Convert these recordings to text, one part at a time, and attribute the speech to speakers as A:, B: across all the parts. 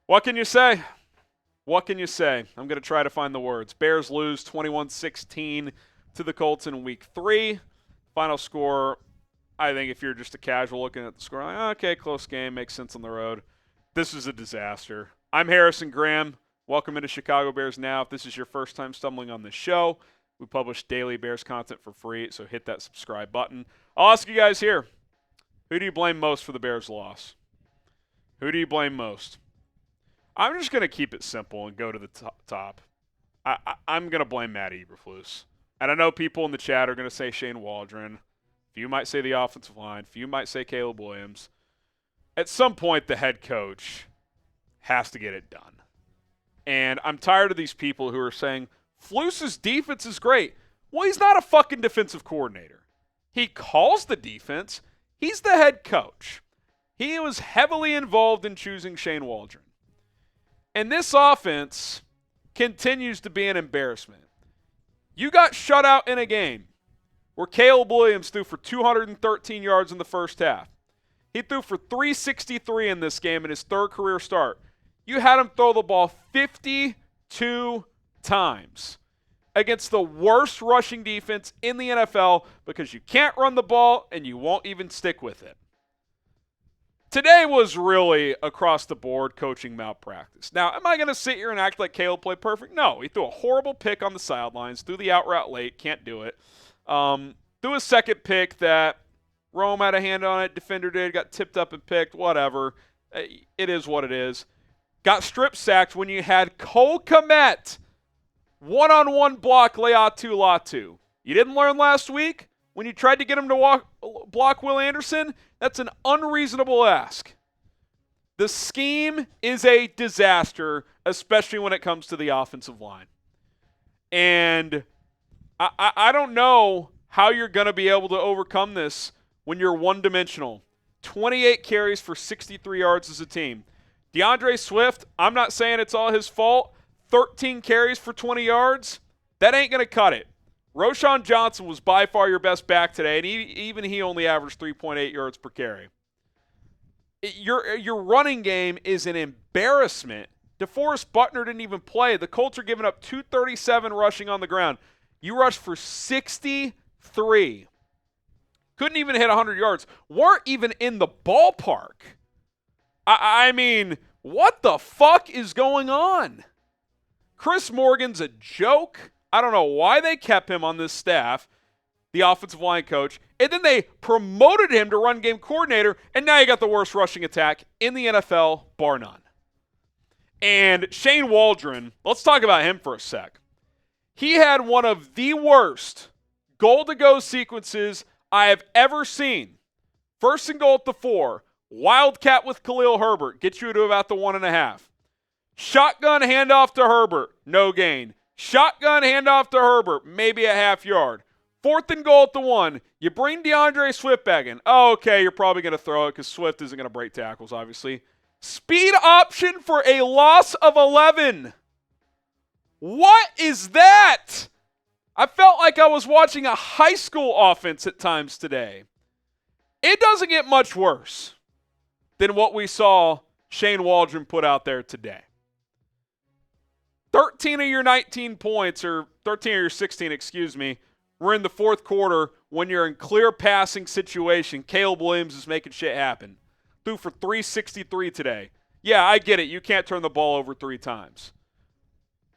A: What can you say? What can you say? I'm going to try to find the words. Bears lose 21-16 to the Colts in Week 3. Final score, I think if you're just a casual looking at the score, like, okay, close game, makes sense on the road. This is a disaster. I'm Harrison Graham. Welcome into Chicago Bears Now. If this is your first time stumbling on this show, we publish daily Bears content for free, so hit that subscribe button. I'll ask you guys here, who do you blame most for the Bears' loss? Who do you blame most? I'm just going to keep it simple and go to the top. I'm going to blame Matt Eberflus. And I know people in the chat are going to say Shane Waldron. A few might say the offensive line. A few might say Caleb Williams. At some point, the head coach has to get it done. And I'm tired of these people who are saying, Flus's defense is great. Well, he's not a fucking defensive coordinator. He calls the defense. He's the head coach. He was heavily involved in choosing Shane Waldron. And this offense continues to be an embarrassment. You got shut out in a game where Caleb Williams threw for 213 yards in the first half. He threw for 363 in this game in his third career start. You had him throw the ball 52 times against the worst rushing defense in the NFL because you can't run the ball and you won't even stick with it. Today was really across the board coaching malpractice. Now, am I going to sit here and act like Caleb played perfect? No. He threw a horrible pick on the sidelines, threw the out route late, can't do it. Threw a second pick that Rome had a hand on it, defender did, got tipped up and picked, whatever. It is what it is. Got strip sacked when you had Cole Kmet one-on-one block Latu Latu. You didn't learn last week when you tried to get him to block Will Anderson? That's an unreasonable ask. The scheme is a disaster, especially when it comes to the offensive line. And I don't know how you're going to be able to overcome this when you're one-dimensional. 28 carries for 63 yards as a team. DeAndre Swift, I'm not saying it's all his fault. 13 carries for 20 yards. That ain't going to cut it. Roschon Johnson was by far your best back today, and even he only averaged 3.8 yards per carry. Your running game is an embarrassment. DeForest Buckner didn't even play. The Colts are giving up 237 rushing on the ground. You rushed for 63. Couldn't even hit 100 yards. Weren't even in the ballpark. I mean, what the fuck is going on? Chris Morgan's a joke. I don't know why they kept him on this staff, the offensive line coach, and then they promoted him to run game coordinator, and now you got the worst rushing attack in the NFL, bar none. And Shane Waldron, let's talk about him for a sec. He had one of the worst goal-to-go sequences I have ever seen. First and goal at the 4, wildcat with Khalil Herbert, gets you to about the 1.5. Shotgun handoff to Herbert, no gain. Shotgun handoff to Herbert, maybe a half yard. 4th and goal at the 1. You bring DeAndre Swift back in. Oh, okay, you're probably going to throw it because Swift isn't going to break tackles, obviously. Speed option for a loss of 11. What is that? I felt like I was watching a high school offense at times today. It doesn't get much worse than what we saw Shane Waldron put out there today. 13 of your 19 points, or 13 of your 16, were in the fourth quarter when you're in clear passing situation. Caleb Williams is making shit happen. Threw for 363 today. Yeah, I get it. You can't turn the ball over 3 times.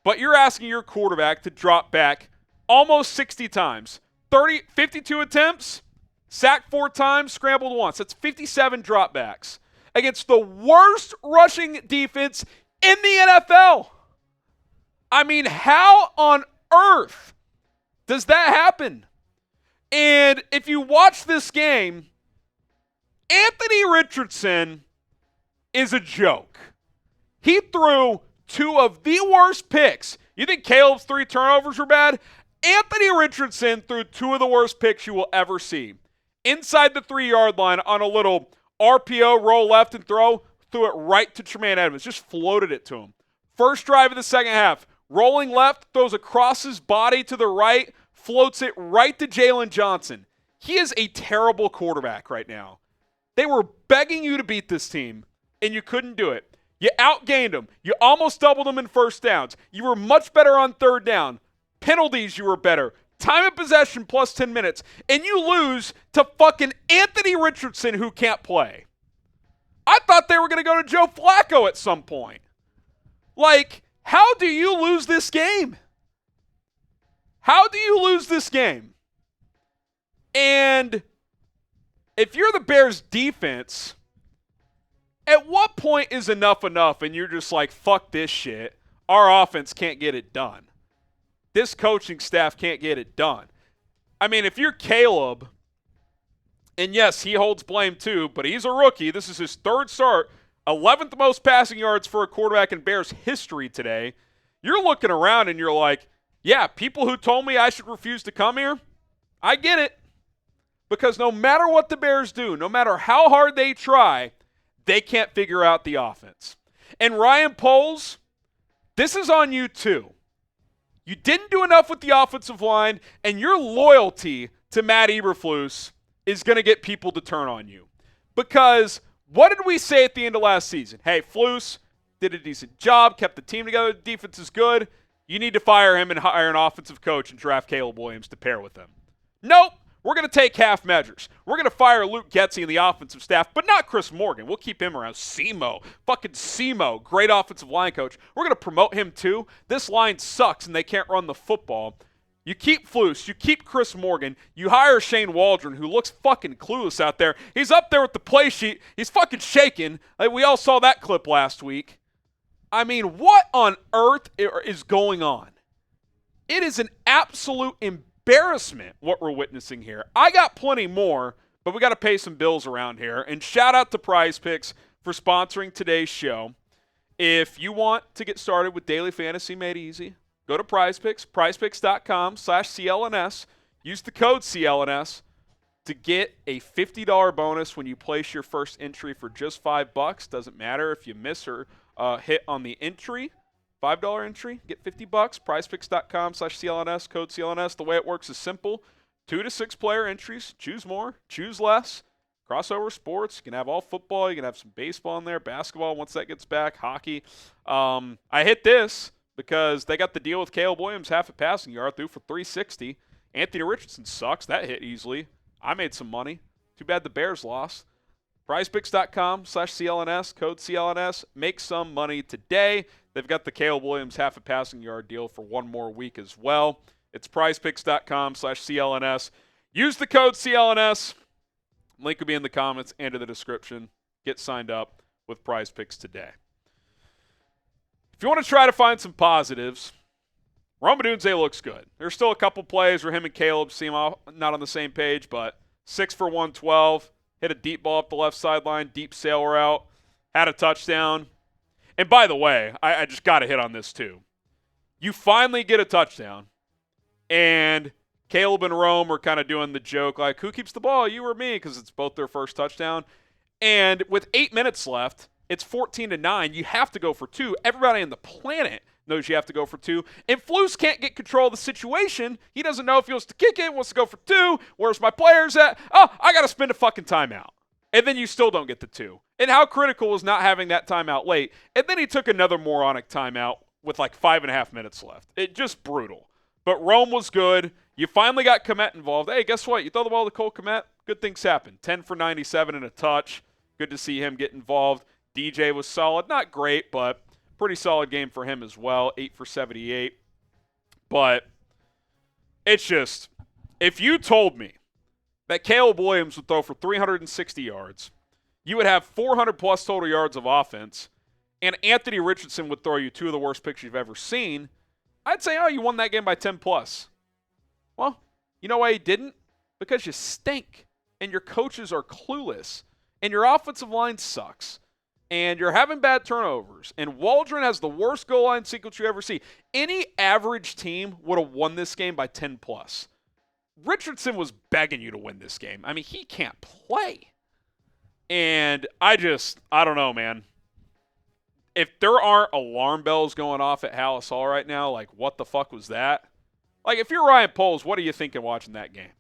A: But you're asking your quarterback to drop back almost 60 times. 52 attempts, sacked 4 times, scrambled once. That's 57 dropbacks against the worst rushing defense in the NFL. I mean, how on earth does that happen? And if you watch this game, Anthony Richardson is a joke. He threw 2 of the worst picks. You think Caleb's 3 turnovers were bad? Anthony Richardson threw 2 of the worst picks you will ever see. Inside the 3-yard line on a little RPO, roll left and throw, threw it right to Tremaine Edmonds, just floated it to him. First drive of the second half, rolling left, throws across his body to the right, floats it right to Jalen Johnson. He is a terrible quarterback right now. They were begging you to beat this team, and you couldn't do it. You outgained them. You almost doubled them in first downs. You were much better on third down. Penalties, you were better. Time of possession plus 10 minutes. And you lose to fucking Anthony Richardson, who can't play. I thought they were going to go to Joe Flacco at some point. Like, how do you lose this game? How do you lose this game? And if you're the Bears defense, at what point is enough and you're just like, fuck this shit. Our offense can't get it done. This coaching staff can't get it done. I mean, if you're Caleb, and yes, he holds blame too, but he's a rookie. This is his third start, 11th most passing yards for a quarterback in Bears history today. You're looking around and you're like, yeah, people who told me I should refuse to come here, I get it. Because no matter what the Bears do, no matter how hard they try, they can't figure out the offense. And Ryan Poles, this is on you too. You didn't do enough with the offensive line, and your loyalty to Matt Eberflus is going to get people to turn on you. Because what did we say at the end of last season? Hey, Flus did a decent job, kept the team together, the defense is good. You need to fire him and hire an offensive coach and draft Caleb Williams to pair with him. Nope. We're going to take half measures. We're going to fire Luke Getsy and the offensive staff, but not Chris Morgan. We'll keep him around. Fucking Semo, great offensive line coach. We're going to promote him too. This line sucks and they can't run the football. You keep Flus. You keep Chris Morgan. You hire Shane Waldron, who looks fucking clueless out there. He's up there with the play sheet. He's fucking shaking. Like we all saw that clip last week. I mean, what on earth is going on? It is an absolute embarrassment what we're witnessing here. I got plenty more, but we got to pay some bills around here. And shout out to PrizePicks for sponsoring today's show. If you want to get started with daily fantasy made easy, go to PrizePicks, prizepicks.com/CLNS. Use the code CLNS to get a $50 bonus when you place your first entry for just $5. Doesn't matter if you miss or hit on the entry. $5 entry, get $50. PrizePicks.com/CLNS, code CLNS. The way it works is simple. 2 to 6 player entries. Choose more, choose less. Crossover sports. You can have all football. You can have some baseball in there, basketball once that gets back, hockey. I hit this because they got the deal with Caleb Williams, half a passing yard, threw for 360. Anthony Richardson sucks. That hit easily. I made some money. Too bad the Bears lost. PrizePicks.com/CLNS, code CLNS. Make some money today. They've got the Caleb Williams half a passing yard deal for one more week as well. It's PrizePicks.com/CLNS. Use the code CLNS. Link will be in the comments and in the description. Get signed up with PrizePicks today. If you want to try to find some positives, Odunze looks good. There's still a couple plays where him and Caleb seem not on the same page, but 6 for 112. Hit a deep ball up the left sideline, deep sail route, had a touchdown. And by the way, I just got to hit on this too. You finally get a touchdown, and Caleb and Rome are kind of doing the joke like, who keeps the ball, you or me, because it's both their first touchdown. And with 8 minutes left, it's 14-9. You have to go for 2. Everybody on the planet knows you have to go for 2. And Flus can't get control of the situation. He doesn't know if he wants to kick it, wants to go for 2. Where's my players at? Oh, I got to spend a fucking timeout. And then you still don't get the 2. And how critical was not having that timeout late? And then he took another moronic timeout with like 5.5 minutes left. It just brutal. But Rome was good. You finally got Kmet involved. Hey, guess what? You throw the ball to Cole Kmet, good things happen. 10 for 97 and a touch. Good to see him get involved. DJ was solid. Not great, but pretty solid game for him as well. 8 for 78. But it's just, if you told me that Caleb Williams would throw for 360 yards, you would have 400-plus total yards of offense, and Anthony Richardson would throw you 2 of the worst picks you've ever seen, I'd say, oh, you won that game by 10-plus. Well, you know why you didn't? Because you stink, and your coaches are clueless, and your offensive line sucks, and you're having bad turnovers, and Waldron has the worst goal line sequence you ever see. Any average team would have won this game by 10-plus. Richardson was begging you to win this game. I mean, he can't play. And I don't know, man. If there aren't alarm bells going off at Hallis Hall right now, like, what the fuck was that? Like, if you're Ryan Poles, what are you thinking watching that game?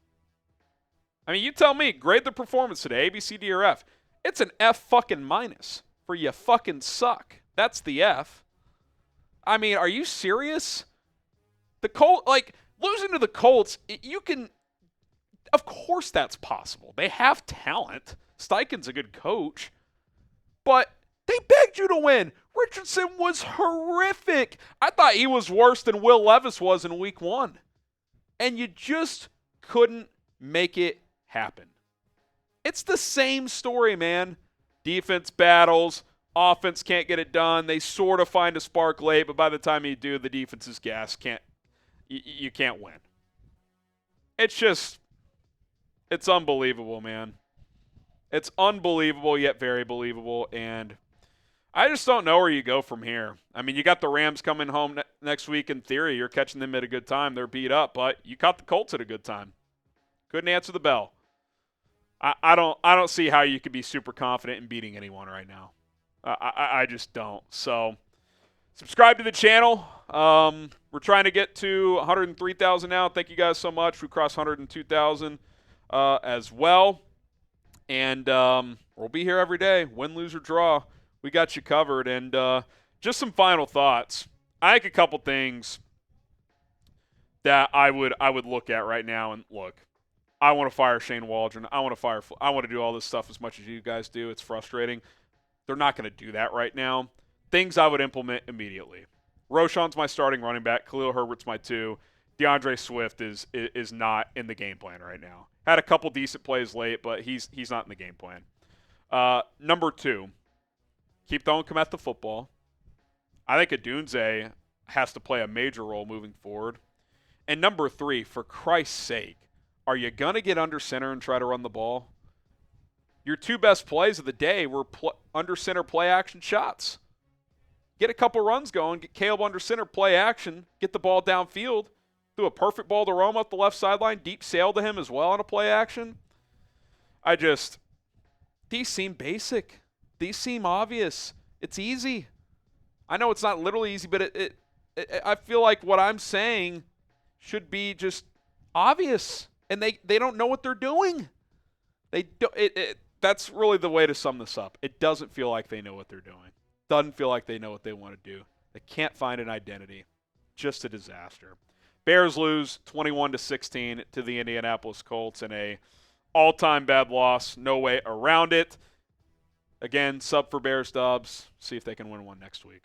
A: I mean, you tell me, grade the performance today, A, B, C, D, or F. It's an F fucking minus for you fucking suck. That's the F. I mean, are you serious? The Colts, like, losing to the Colts, you can, of course that's possible. They have talent. Steichen's a good coach. But they begged you to win. Richardson was horrific. I thought he was worse than Will Levis was in week 1. And you just couldn't make it happen. It's the same story, man. Defense battles. Offense can't get it done. They sort of find a spark late, but by the time you do, the defense is gas. You can't win. It's unbelievable, man. It's unbelievable, yet very believable, and I just don't know where you go from here. I mean, you got the Rams coming home next week. In theory, you're catching them at a good time. They're beat up, but you caught the Colts at a good time. Couldn't answer the bell. I don't see how you could be super confident in beating anyone right now. I just don't. So subscribe to the channel. We're trying to get to 103,000 now. Thank you guys so much. We crossed 102,000 as well. And we'll be here every day. Win, lose, or draw. We got you covered. And just some final thoughts. I think a couple things that I would look at right now. And look, I want to fire Shane Waldron. I want to do all this stuff as much as you guys do. It's frustrating. They're not going to do that right now. Things I would implement immediately. Roschon's my starting running back. Khalil Herbert's my 2. DeAndre Swift is not in the game plan right now. Had a couple decent plays late, but he's not in the game plan. Number 2, keep throwing Kmet the football. I think Odunze has to play a major role moving forward. And number 3, for Christ's sake, are you going to get under center and try to run the ball? Your 2 best plays of the day were under center play action shots. Get a couple runs going, get Caleb under center play action, get the ball downfield, threw a perfect ball to Rome up the left sideline, deep sail to him as well on a play action. These seem basic. These seem obvious. It's easy. I know it's not literally easy, but I feel like what I'm saying should be just obvious, and they don't know what they're doing. That's really the way to sum this up. It doesn't feel like they know what they're doing. Doesn't feel like they know what they want to do. They can't find an identity. Just a disaster. Bears lose 21-16 to the Indianapolis Colts in a all-time bad loss. No way around it. Again, sub for Bears Dubs. See if they can win one next week.